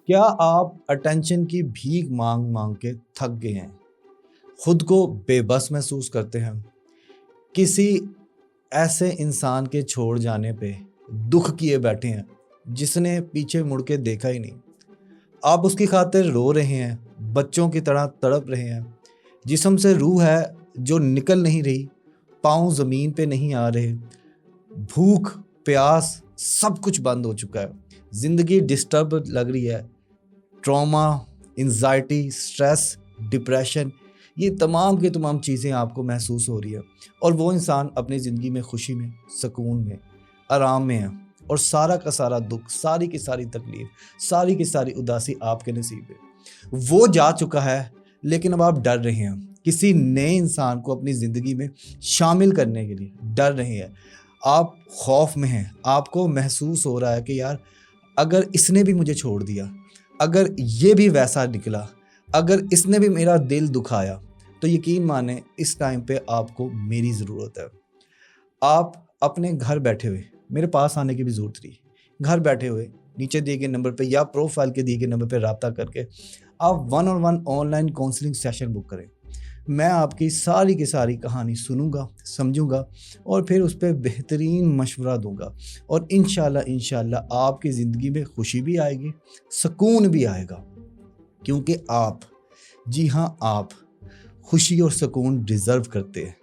کیا آپ اٹینشن کی بھیک مانگ مانگ کے تھک گئے ہیں؟ خود کو بے بس محسوس کرتے ہیں؟ کسی ایسے انسان کے چھوڑ جانے پہ دکھ کیے بیٹھے ہیں جس نے پیچھے مڑ کے دیکھا ہی نہیں؟ آپ اس کی خاطر رو رہے ہیں، بچوں کی طرح تڑپ رہے ہیں، جسم سے روح ہے جو نکل نہیں رہی، پاؤں زمین پہ نہیں آ رہے، بھوک پیاس سب کچھ بند ہو چکا ہے، زندگی ڈسٹرب لگ رہی ہے، ٹراما، انزائٹی، سٹریس، ڈپریشن، یہ تمام کی تمام چیزیں آپ کو محسوس ہو رہی ہے، اور وہ انسان اپنی زندگی میں خوشی میں، سکون میں، آرام میں ہے، اور سارا کا سارا دکھ، ساری کی ساری تکلیف، ساری کی ساری اداسی آپ کے نصیب ہے۔ وہ جا چکا ہے، لیکن اب آپ ڈر رہے ہیں کسی نئے انسان کو اپنی زندگی میں شامل کرنے کے لیے، ڈر رہے ہیں، آپ خوف میں ہیں، آپ کو محسوس ہو رہا ہے کہ یار اگر اس نے بھی مجھے چھوڑ دیا، اگر یہ بھی ویسا نکلا، اگر اس نے بھی میرا دل دکھایا، تو یقین مانیں اس ٹائم پہ آپ کو میری ضرورت ہے۔ آپ اپنے گھر بیٹھے ہوئے، میرے پاس آنے کی بھی ضرورت نہیں، گھر بیٹھے ہوئے نیچے دیے گئے نمبر پہ یا پروفائل کے دیے گئے نمبر پہ رابطہ کر کے آپ 1 on 1 online counselling session book کریں۔ میں آپ کی ساری کی ساری کہانی سنوں گا، سمجھوں گا، اور پھر اس پہ بہترین مشورہ دوں گا، اور انشاءاللہ آپ کی زندگی میں خوشی بھی آئے گی، سکون بھی آئے گا، کیونکہ آپ، جی ہاں آپ، خوشی اور سکون ڈیزرو کرتے ہیں۔